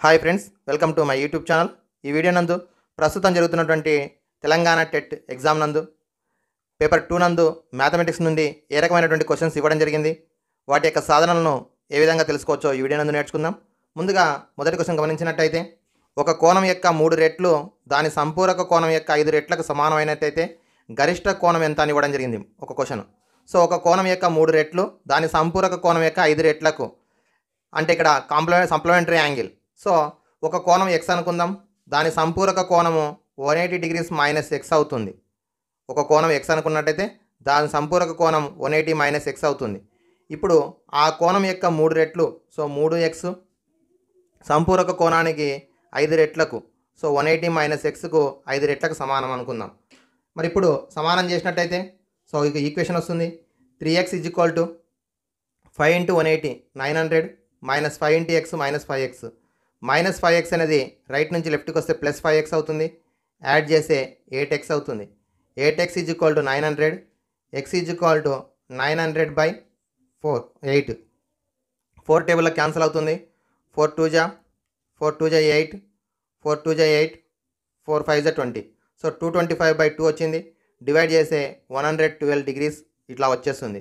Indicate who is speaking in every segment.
Speaker 1: Hi friends, welcome to my YouTube channel. ఈ video నందు ప్రస్తుతం జరుగుతున్నటువంటి తెలంగాణ టెట్ ఎగ్జామ్ నందు పేపర్ 2 నందు మ్యాథమెటిక్స్ నుండి ఏ రకమైనటువంటి క్వశ్చన్స్ ఇవ్వడం జరిగింది, వాటి యొక్క సాధనలను ఏ విధంగా తెలుసుకోవచ్చో ఈ వీడియో నందు నేర్చుకుందాం. ముందుగా మొదటి క్వశ్చన్ గమనించినట్టయితే, ఒక కోణం యొక్క 3 రెట్లు దాని సంపూరక కోణం యొక్క 5 రెట్లకు సమానమైనట్టయితే గరిష్ట కోణం ఎంత అని ఇవ్వడం జరిగింది ఒక క్వశ్చన్. సో ఒక కోణం యొక్క 3 రెట్లు దాని సంపూరక కోణం యొక్క 5 రెట్లకు అంటే ఇక్కడ సప్లిమెంటరీ యాంగిల్. సో ఒక కోణం ఎక్స్ అనుకుందాం, దాని సంపూరక కోణము 180 డిగ్రీస్ మైనస్ ఎక్స్ అవుతుంది. ఒక కోణం ఎక్స్ అనుకున్నట్టయితే దాని సంపూరక కోణం 180 మైనస్ ఎక్స్ అవుతుంది. ఇప్పుడు ఆ కోణం యొక్క 3 రెట్లు, సో 3x సంపూరక కోణానికి 5 రెట్లకు, సో 180 మైనస్ ఎక్స్కు 5 రెట్లకు సమానం అనుకుందాం. మరి ఇప్పుడు సమానం చేసినట్టయితే సో ఇక ఈక్వేషన్ వస్తుంది. 3x = 5 × 180 900 minus 5 × x minus 5x. Minus 5x అనేది రైట్ నుంచి లెఫ్ట్కి వస్తే ప్లస్ 5x అవుతుంది. యాడ్ చేస్తే 8x అవుతుంది. 8x = 900, x = 900/4 8. 4 టేబుల్లో క్యాన్సిల్ అవుతుంది. 4 2 జా 8, 4 2 జా 8, 4 5 జా 20. సో 225/2 వచ్చింది. డివైడ్ చేస్తే 112 డిగ్రీస్ ఇట్లా వచ్చేస్తుంది.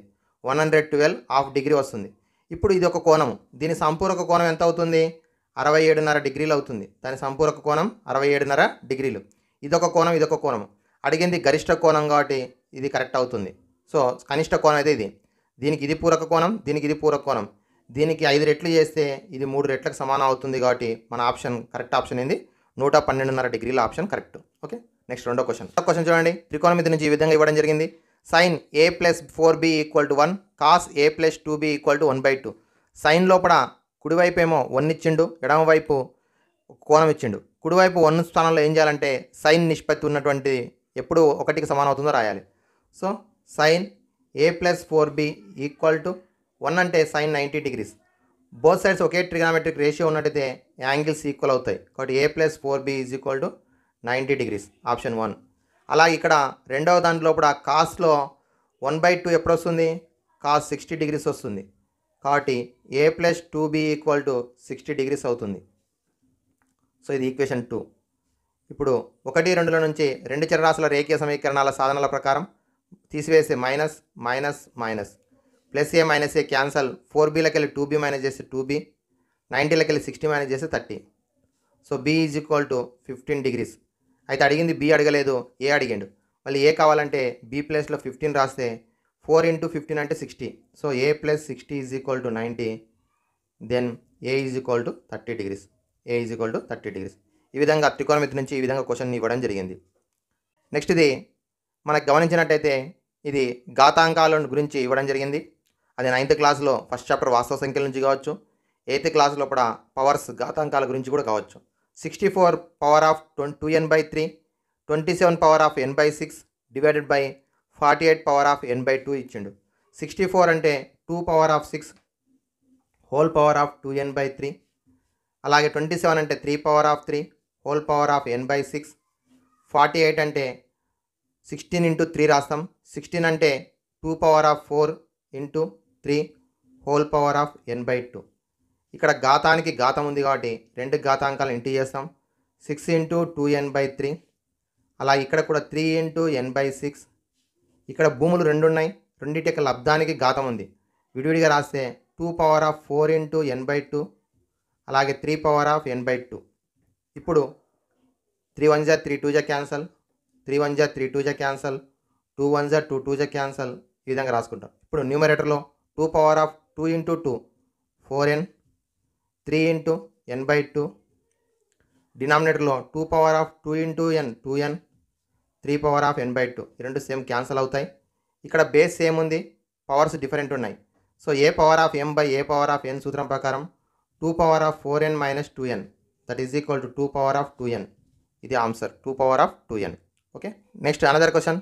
Speaker 1: 112 ½ వస్తుంది. ఇప్పుడు ఇది ఒక కోణం, దీని సంపూరక కోణం ఎంత అవుతుంది? 67.5 డిగ్రీలు అవుతుంది. దాని సంపూరక కోణం 67.5 డిగ్రీలు. ఇదొక కోణం, ఇదొక కోణం. అడిగింది గరిష్ట కోణం కాబట్టి ఇది కరెక్ట్ అవుతుంది. సో కనిష్ట కోణం అయితే ఇది. దీనికి ఇది పూరక కోణం, దీనికి ఇది పూరక కోణం. దీనికి 5 రెట్లు చేస్తే ఇది 3 రెట్లకు సమానం అవుతుంది కాబట్టి మన ఆప్షన్ కరెక్ట్ ఆప్షన్ ఏంది? 112.5 డిగ్రీల ఆప్షన్ కరెక్ట్. ఓకే, నెక్స్ట్ రెండో క్వశ్చన్ చూడండి. త్రికోణమితి నుంచి ఈ విధంగా ఇవ్వడం జరిగింది. sin a + 4b = 1, cos a + 2b = 1/2. Sign లోపల కుడివైపు ఏమో 1 ఇచ్చిండు, ఎడమవైపు కోణం ఇచ్చిండు. కుడివైపు 1 స్థానంలో ఏం చేయాలంటే సైన్ నిష్పత్తి ఉన్నటువంటి ఎప్పుడు 1కి సమానం అవుతుందో రాయాలి. సో sin a + 4b = 1 అంటే sin 90 డిగ్రీస్. బోత్ సైడ్స్ ఒకే ట్రిగ్నామెట్రిక్ రేషియో ఉన్నట్టయితే యాంగిల్స్ ఈక్వల్ అవుతాయి కాబట్టి a + 4b = 90 డిగ్రీస్ ఆప్షన్ 1. అలాగే ఇక్కడ రెండవ దాంట్లో కూడా కాస్లో 1/2 ఎప్పుడు వస్తుంది? cos 60 డిగ్రీస్ వస్తుంది కాబట్టి a + 2b = 60 డిగ్రీస్ అవుతుంది. సో ఇది ఈక్వేషన్ 2. ఇప్పుడు 1 2ల నుంచి రెండు చరరాశుల రేఖీయ సమీకరణాల సాధనల ప్రకారం తీసివేసే minus minus minus plus a minus a cancel. 4bలకెళ్ళి 2b మైనస్ చేస్తే 2b, 90లకెళ్ళి 60 మైనస్ చేస్తే 30. So b = 15 degrees. అయితే అడిగింది b అడగలేదు, a అడిగిండు. మళ్ళీ a కావాలంటే b ప్లేస్లో 15 రాస్తే 4 × 15 అంటే 60. So a + 60 = 90. Then a = 30 degrees. a = 30 degrees. ఈ విధంగా త్రికోణమితి నుంచి ఈ విధంగా క్వశ్చన్ ఇవ్వడం జరిగింది. నెక్స్ట్ ఇది మనకు గమనించినట్టయితే ఇది ఘాతాంకాల గురించి ఇవ్వడం జరిగింది. అది 9th క్లాస్లో ఫస్ట్ చాప్టర్ వాస్తవ సంఖ్యల నుంచి కావచ్చు, 8th క్లాస్లో కూడా పవర్స్ ఘాతాంకాల గురించి కూడా కావచ్చు. 64 power of 2n/3, 27 power of n/6 divided by 48 power of n/2 ఇచ్చిండు. 64 అంటే 2 power of 6 whole power of 2n/3. అలాగే 27 అంటే 3 power of 3 whole power of n/6. 48 అంటే 16 × 3 రాస్తాం. 16 అంటే 2 power of 4 × 3 whole power of n/2. ఇక్కడ ఘాతానికి ఘాతం ఉంది కాబట్టి రెండు ఘాతాంకాలు ఇంటూ చేస్తాం. 6 × 2n/3. అలా ఇక్కడ కూడా 3 × n/6. ఇక్కడ భూములు రెండు ఉన్నాయి, రెండింటి యొక్క లబ్ధానికి ఘాతం ఉంది. విడివిడిగా రాస్తే 2 పవర్ ఆఫ్ 4 × n/2 అలాగే 3 పవర్ ఆఫ్ n/2. ఇప్పుడు 3 1 జా 3 2 జా క్యాన్సల్, 3 1 జా 3 2 జా క్యాన్సల్, 2 1 జా 2 2 జా క్యాన్సల్. ఈ విధంగా రాసుకుంటాం. ఇప్పుడు న్యూమరేటర్లో 2 power of 2 × 2 4n, 3 × n/2. డినామినేటర్లో 2 power of 2 × n 2n, 3 power of n/2. ఈ రెండు సేమ్ క్యాన్సల్ అవుతాయి. ఇక్కడ బేస్ సేమ్ ఉంది, పవర్స్ డిఫరెంట్ ఉన్నాయి. So a power of m/a power of n సూత్రం ప్రకారం 2 power of 4n - 2n that is equal to 2 power of 2n. ఇది answer 2 power of 2n. Okay, next another question.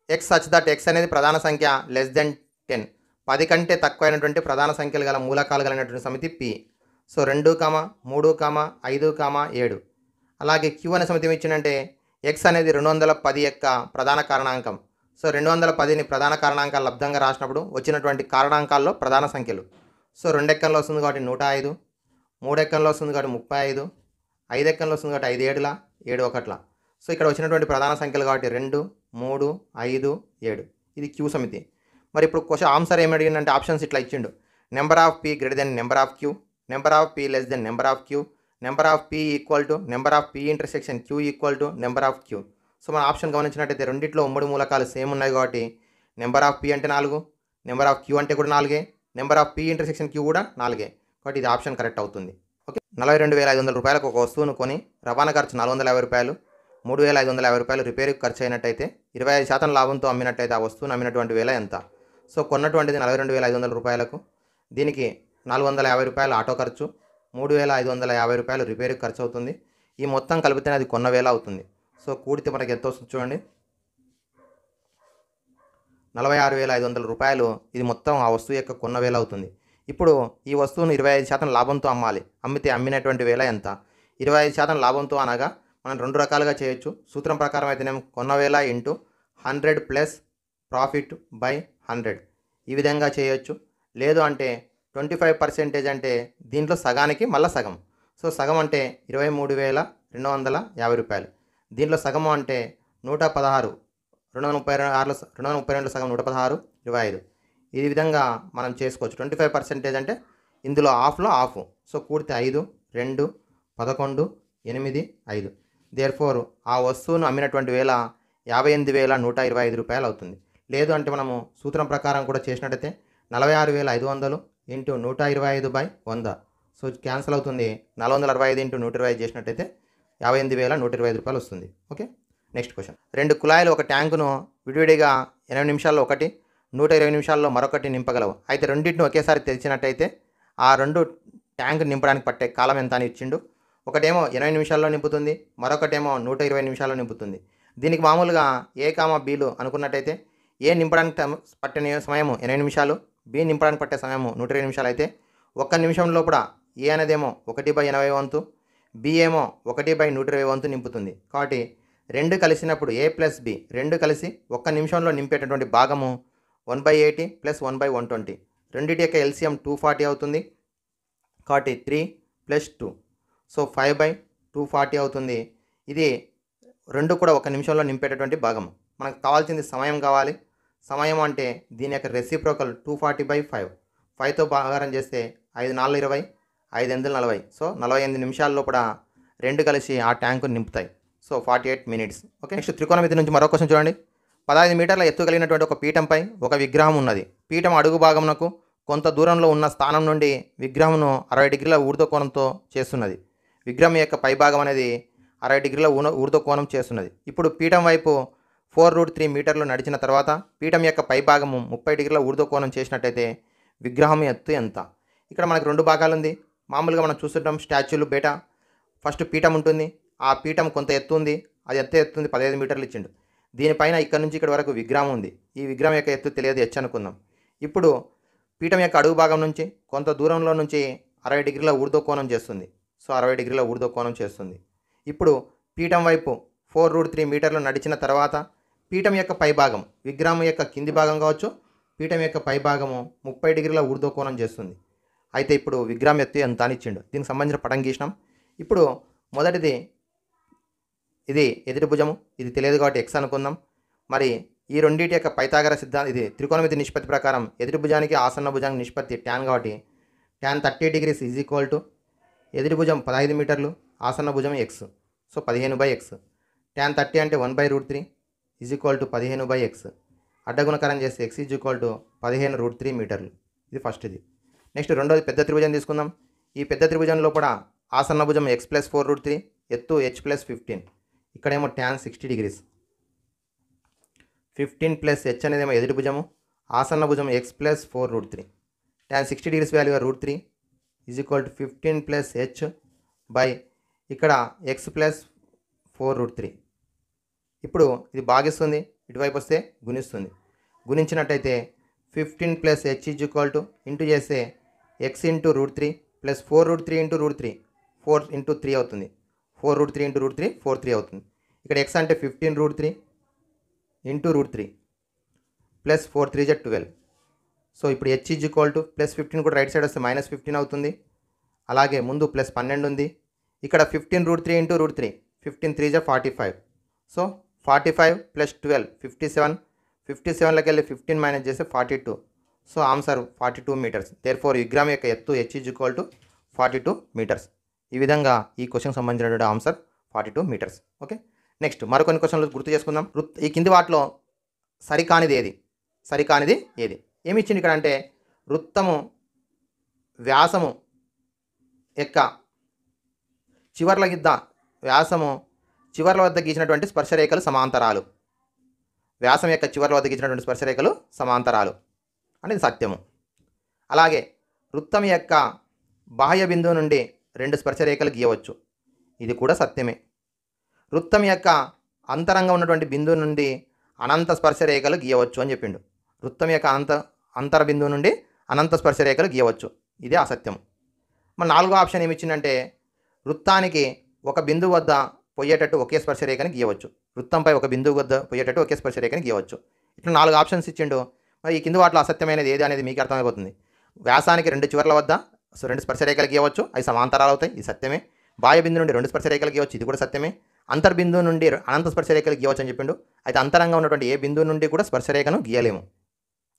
Speaker 1: x such that x అనేది ప్రధాన సంఖ్య <10, 10 కంటే తక్కువైనటువంటి ప్రధాన సంఖ్యలు గల మూలకాలు కలిగినటువంటి సమితి P. సో 2, 3, 5, 7. అలాగే Q అనే సమితి ఇచ్చిందంటే x అనేది 210 యొక్క ప్రధాన కారణాంకం. సో 210ని ప్రధాన కారణాంకాలు లబ్ధంగా రాసినప్పుడు వచ్చినటువంటి కారణాంకాల్లో ప్రధాన సంఖ్యలు. సో 2 ఎక్కంలో వస్తుంది కాబట్టి 105, 3 ఎక్కంలో వస్తుంది కాబట్టి 35, 5 ఎక్కల్లో వస్తుంది కాబట్టి 5 ఏడులా 7 ఒకట్లా. సో ఇక్కడ వచ్చినటువంటి ప్రధాన సంఖ్యలు కాబట్టి 2, 3, 5, 7 ఇది క్యూ సమితి. మరి ఇప్పుడు క్వశ్చన్ ఆన్సర్ ఏమి అడిగిందంటే ఆప్షన్స్ ఇట్లా ఇచ్చిండు. Number of P greater than number of Q, number of P less than number of Q, number of P equal to number of P intersection Q equal to number of Q. So మన option గమనించినట్టయితే రెండిట్లో ఉమ్మడి మూలకాలు same ఉన్నాయి కాబట్టి number of P అంటే 4, number of queue అంటే కూడా 4, number of P intersection Q కూడా 4 కాబట్టి ఇది ఆప్షన్ కరెక్ట్ అవుతుంది. ఓకే, 42,500 రూపాయలకు ఒక వస్తువును కొని రవాణా ఖర్చు 450 రూపాయలు, 3,550 రూపాయలు రిపేర్కి ఖర్చు అయినట్టయితే 25% లాభంతో అమ్మినట్టయితే ఆ వస్తువును అమ్మినటువంటి వేల ఎంత? సో కొన్నటువంటిది 42,500 రూపాయలకు, దీనికి 450 రూపాయలు ఆటో ఖర్చు, 3,550 రూపాయలు రిపేర్కి ఖర్చు అవుతుంది. ఈ మొత్తం కలిపితేనే అది కొన్న వేల అవుతుంది. సో కూడితే మనకి ఎంత వస్తుంది చూడండి, 46,500 రూపాయలు ఇది మొత్తం ఆ వస్తువు యొక్క కొన్న వేల అవుతుంది. ఇప్పుడు ఈ వస్తువును 25% లాభంతో అమ్మాలి. అమ్మితే అమ్మినటువంటి వేల ఎంత? 25% లాభంతో అనగా మనం 2 రకాలుగా చేయొచ్చు. సూత్రం ప్రకారం అయితేనేమో కొన్న వేల ఇంటూ 100 ప్లస్ ప్రాఫిట్ బై 100 ఈ విధంగా చేయొచ్చు. లేదు అంటే 25% అంటే దీంట్లో సగానికి మళ్ళీ సగం. సో సగం అంటే 23,250 రూపాయలు. దీంట్లో సగము అంటే 116, 232 సగం 116, 25 ఈ విధంగా మనం చేసుకోవచ్చు. 25% అంటే ఇందులో హాఫ్లో హాఫ్. సో కూడితే 5, 2, 11, 8, 5 దేర్ఫోర్ ఆ వస్తువును అమ్మినటువంటి వేల 58,125 రూపాయలు అవుతుంది. లేదు అంటే మనము సూత్రం ప్రకారం కూడా చేసినట్టయితే 46,500 ఇంటూ 125/100 సో క్యాన్సిల్ అవుతుంది. 465 ఇంటూ 125 చేసినట్టయితే 58,125 రూపాయలు వస్తుంది. Okay, next question. 2 కుళాయిలు ఒక ట్యాంకును విడివిడిగా 80 నిమిషాల్లో ఒకటి, 120 నిమిషాల్లో మరొకటి నింపగలవు. అయితే రెండింటిని ఒకేసారి తెరిచినట్టయితే ఆ 2 ట్యాంకు నింపడానికి పట్టే కాలం ఎంత అని ఇచ్చిండు. ఒకటేమో 80 నిమిషాల్లో నింపుతుంది, మరొకటేమో 120 నిమిషాల్లో నింపుతుంది. దీనికి మామూలుగా ఏ కామా బీలు అనుకున్నట్టయితే ఏ నింపడానికి పట్టే సమయం 80 నిమిషాలు, బి నింపడానికి పట్టే సమయం 120 నిమిషాలు అయితే 1 నిమిషం లోపల ఏ అనేదేమో 1/80 వంతు, బి ఏమో 1/120 వంతు నింపుతుంది. కాబట్టి 2 కలిసినప్పుడు ఏ ప్లస్ బి 2 కలిసి 1 నిమిషంలో నింపేటటువంటి భాగము 1/80 ప్లస్ 1/120. రెండింటి యొక్క ఎల్సిఎం 240 అవుతుంది. కాబట్టి 3 + 2 సో 5/240 అవుతుంది. ఇది 2 కూడా 1 నిమిషంలో నింపేటటువంటి భాగం. మనకు కావాల్సింది సమయం కావాలి. సమయం అంటే దీని యొక్క రెసిప్రోకల్ 240/5, 5తో భాగారం చేస్తే 5 4 20, 5 8 40 సో 48 నిమిషాల లోపల 2 కలిసి ఆ ట్యాంకును నింపుతాయి. So 48 minutes. ఓకే, నెక్స్ట్ త్రికోణమితి నుంచి మరో క్వశ్చన్ చూడండి. 15 మీటర్ల ఎత్తు కలిగినటువంటి ఒక పీఠంపై ఒక విగ్రహం ఉన్నది. పీఠం అడుగు భాగమునకు కొంత దూరంలో ఉన్న స్థానం నుండి విగ్రహంను 60 డిగ్రీల ఊర్ధ్వ కోణంతో చేస్తున్నది. విగ్రహం యొక్క పైభాగం అనేది 60 డిగ్రీల ఊర్ధ్వ కోణం చేస్తున్నది. ఇప్పుడు పీఠం వైపు 4√3 మీటర్లు నడిచిన తర్వాత పీఠం యొక్క పైభాగము 30 డిగ్రీల ఊర్ధ్వ కోణం చేసినట్టయితే విగ్రహం ఎత్తు ఎంత? ఇక్కడ మనకు 2 భాగాలు ఉంది. మామూలుగా మనం చూస్తుంటాం స్టాచ్యూలు బయట ఫస్ట్ పీఠం ఉంటుంది. ఆ పీఠం కొంత ఎత్తు ఉంది. అది ఎంత ఎత్తుంది 15 మీటర్లు ఇచ్చిండు. దీనిపైన ఇక్కడ నుంచి ఇక్కడ వరకు విగ్రహం ఉంది. ఈ విగ్రహం యొక్క ఎత్తు తెలియదు హెచ్ అనుకుందాం. ఇప్పుడు పీఠం యొక్క అడుగు భాగం నుంచి కొంత దూరంలో నుంచి 60 డిగ్రీల ఊర్ధ్వ కోణం చేస్తుంది. సో 60 డిగ్రీల ఊర్ధ్వ కోణం చేస్తుంది. ఇప్పుడు పీఠం వైపు 4√3 మీటర్లు నడిచిన తర్వాత పీఠం యొక్క పైభాగం విగ్రహం యొక్క కింది భాగం కావచ్చు, పీఠం యొక్క పైభాగము 30 డిగ్రీల ఊర్ధ్వ కోణం చేస్తుంది. అయితే ఇప్పుడు విగ్రహం ఎత్తు ఎంత అని ఇచ్చిండు. దీనికి సంబంధించిన పటం గీసినాం. ఇప్పుడు మొదటిది ఇది ఎదుటి భుజము, ఇది తెలియదు కాబట్టి ఎక్స్ అనుకుందాం. మరి ఈ రెండింటి యొక్క పైథాగరస్ సిద్ధాంతం ఇది త్రికోణమితి నిష్పత్తి ప్రకారం ఎదుటి భుజానికి ఆసన్న భుజానికి నిష్పత్తి ట్యాన్ కాబట్టి tan 30 degrees is equal to ఎదుటి భుజం 15 మీటర్లు, ఆసన్న భుజం ఎక్స్. So 15/x. ట్యాన్ 30 అంటే 1/√3 ఈజ్ ఈక్వల్ టు 15/x. అడ్డగుణకరం చేస్తే x ఈజ్ ఈక్వల్ టు 15√3 మీటర్లు. ఇది ఫస్ట్. ఇది నెక్స్ట్ రెండోది పెద్ద త్రిభుజం తీసుకుందాం. ఈ పెద్ద త్రిభుజం లోపల ఆసన్న భుజం x + 4√3, ఎత్తు h + 15. ఇక్కడేమో ట్యాన్ 60 degrees. 15 + h అనేదేమో ఎదుటి భుజము, ఆసన్న భుజం x + 4√3. Tan 60 degrees value √3 is equal to 15 + h by ఇక్కడ x + 4√3. ఇప్పుడు ఇది భాగిస్తుంది, ఇటువైపు వస్తే గుణిస్తుంది. గుణించినట్టయితే 15 + h is equal to into చేస్తే x × √3 + 4√3 × √3 4 × 3 అవుతుంది. 4√3 × √3 43 అవుతుంది. ఇక్కడ x అంటే 15√3 ఇంటూ √3 ప్లస్ 4 3 = 12. సో ఇప్పుడు h ఈజ్ ఈక్వల్ టు +15 కూడా రైట్ సైడ్ వస్తే -15 అవుతుంది. అలాగే ముందు +12 ఉంది. ఇక్కడ 15√3 ఇంటూ √3, 15 3 45. సో 45 ప్లస్ 12 57, 57లోకి వెళ్ళి 15 మైనస్ చేస్తే 42. So answer 42 metres. దేర్ఫోర్ విగ్రహం యొక్క ఎత్తు h = 42 మీటర్స్. ఈ విధంగా ఈ క్వశ్చన్కి సంబంధించినటువంటి ఆన్సర్ 42 మీటర్స్. ఓకే, నెక్స్ట్ మరికొన్ని క్వశ్చన్లు గుర్తు చేసుకుందాం. ఈ కింది వాటిలో సరికానిది ఏది? ఏమి ఇచ్చింది ఇక్కడ అంటే వృత్తము వ్యాసము యొక్క చివర్ల వద్ద గీసినటువంటి స్పర్శరేఖలు సమాంతరాలు. వ్యాసం యొక్క చివర్ల వద్ద గీసినటువంటి స్పర్శరేఖలు సమాంతరాలు అనేది సత్యము. అలాగే వృత్తం యొక్క బాహ్య బిందువు నుండి 2 స్పర్శరేఖలు గీయవచ్చు, ఇది కూడా సత్యమే. వృత్తం యొక్క అంతరంగా ఉన్నటువంటి బిందువు నుండి అనంత స్పర్శరేఖలు గీయవచ్చు అని చెప్పిండు. వృత్తం యొక్క అంతర బిందువు నుండి అనంత స్పర్శరేఖలు గీయవచ్చు, ఇదే అసత్యం. మన 4వ ఆప్షన్ ఏమి ఇచ్చిందంటే వృత్తానికి ఒక బిందువు వద్ద పోయేటట్టు ఒకే స్పర్శరేఖని గీయవచ్చు. వృత్తంపై ఒక బిందువు వద్ద పోయేటట్టు ఒకే స్పర్శరేఖని గీయవచ్చు. ఇట్లా 4 ఆప్షన్స్ ఇచ్చిండు. మరి ఈ కింది వాటిలో అసత్యమైనది ఏది అనేది మీకు అర్థమైపోతుంది. వ్యాసానికి 2 చివర్ల వద్ద 2 స్పర్శరేఖలు గీయవచ్చు, అవి సమాంతరాలు అవుతాయి, ఇది సత్యమే. బాహ్య బిందు నుండి 2 స్పర్శరేఖలు గీయవచ్చు, ఇది కూడా సత్యమే. అంతర్బిందువు నుండి అనంత స్పర్శరేఖలు గీయవచ్చు అని చెప్పిండు. అయితే అంతరంగా ఉన్నటువంటి ఏ బిందువు నుండి కూడా స్పర్శరేఖను గీయలేము.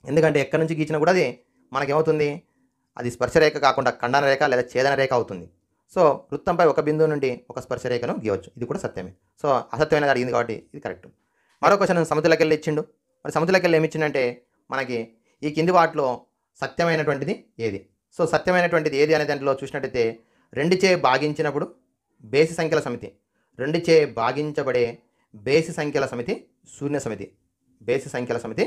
Speaker 1: ఎందుకంటే ఎక్కడి నుంచి గీచినా కూడా అది మనకేమవుతుంది, అది స్పర్శరేఖ కాకుండా ఖండన రేఖ లేదా ఛేదన రేఖ అవుతుంది. సో వృత్తంపై ఒక బిందువు నుండి ఒక స్పర్శరేఖను గీయవచ్చు, ఇది కూడా సత్యమే. సో అసత్యమైనది అడిగింది కాబట్టి ఇది కరెక్ట్. మరో క్వశ్చన్ సముద్రలోకి వెళ్ళి ఇచ్చిండు. మరి సముద్రలోకి వెళ్ళి ఏమి ఇచ్చిందంటే మనకి ఈ కింది వాటిలో సత్యమైనటువంటిది ఏది? సో సత్యమైనటువంటిది ఏది అనే దాంట్లో చూసినట్టయితే 2చే భాగించినప్పుడు బేసి సంఖ్యల సమితి, 2చే భాగించబడే బేసి సంఖ్యల సమితి శూన్య సమితి. బేసి సంఖ్యల సమితి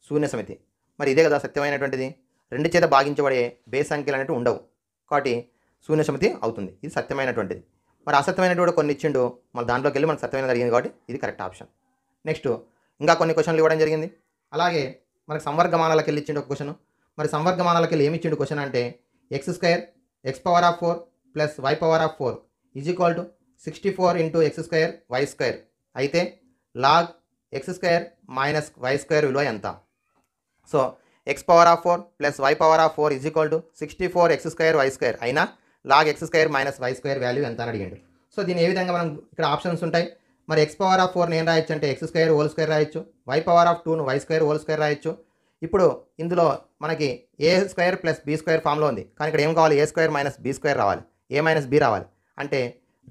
Speaker 1: శూన్య సమితి. మరి ఇదే కదా సత్యమైనటువంటిది. 2 చేత భాగించబడే బేసి సంఖ్యలు అనేవి ఉండవు కాబట్టి శూన్య సమితి అవుతుంది, ఇది సత్యమైనటువంటిది. మరి అసత్యమైనటువంటి కొన్ని ఇచ్చిండు, మళ్ళీ దాంట్లోకి వెళ్ళి మనకు సత్యమైనది అడిగింది కాబట్టి ఇది కరెక్ట్ ఆప్షన్. నెక్స్ట్ ఇంకా కొన్ని క్వశ్చన్లు ఇవ్వడం జరిగింది. అలాగే మనకు సంవర్గమానాలకు వెళ్ళి ఇచ్చిండు ఒక క్వశ్చన్. మరి సంవర్గమానాలకు వెళ్ళి ఏమి ఇచ్చిండు క్వశ్చన్ అంటే x² x⁴ plus y⁴ = 64 × x² y². అయితే log x² మైనస్ y² విలువ ఎంత? So x⁴ plus y⁴ = 64 x² y² అయినా log x² minus y² value ఎంత అని అడిగాడు. సో దీన్ని ఏ విధంగా మనం ఇక్కడ ఆప్షన్స్ ఉంటాయి. మరి x⁴ నేను రాయొచ్చు అంటే x² రాయొచ్చు, y⁴ y² రాయొచ్చు. ఇప్పుడు ఇందులో మనకి a² + b² ఫామ్లో ఉంది, కానీ ఇక్కడ ఏం కావాలి, a² - b² రావాలి, a - b రావాలి. అంటే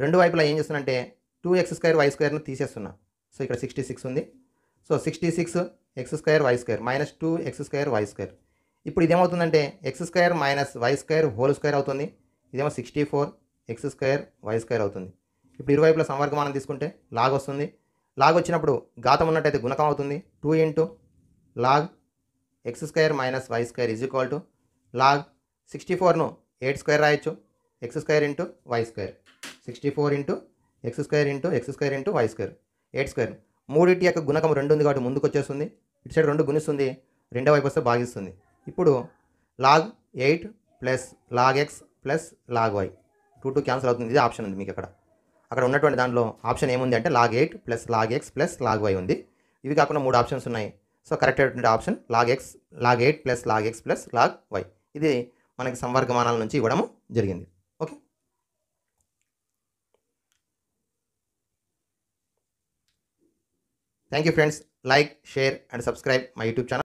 Speaker 1: రెండు వైపులా ఏం చేస్తున్నంటే 2x² y² తీసేస్తున్నా. సో ఇక్కడ 66 ఉంది. So 66 x² y² minus 2x² y². ఇప్పుడు ఇదేమవుతుందంటే x² - y² హోల్² అవుతుంది. ఇదేమో 64 x² y² అవుతుంది. ఇప్పుడు ఇరువైపుల సంవర్గమానం తీసుకుంటే లాగ్ వస్తుంది. లాగ్ వచ్చినప్పుడు ఘాతం ఉన్నట్టయితే గుణకం అవుతుంది. 2 × log x² - y² = log 64ను 8² రాయొచ్చు, x² × y². 64 × x² × x² × y², 8². మూడింటి యొక్క గుణకం 2 ఉంది కాబట్టి ముందుకు వచ్చేస్తుంది. ఇటు సైడ్ 2 గుణిస్తుంది, రెండో వైపు వస్తే భాగిస్తుంది. ఇప్పుడు log 8 plus log x plus log y 2 cancel అవుతుంది. ఇది ఆప్షన్ ఉంది మీకు అక్కడ ఉన్నటువంటి దాంట్లో ఆప్షన్ ఏముంది అంటే log 8 plus log x plus log y ఉంది. ఇవి కాకుండా 3 ఆప్షన్స్ ఉన్నాయి. సో కరెక్ట్ అయినటువంటి option log 8 plus log x plus log y. ఇది మనకి సంవర్గమానాల నుంచి ఇవ్వడం జరిగింది. Okay, thank you friends. Like, share and subscribe my YouTube channel.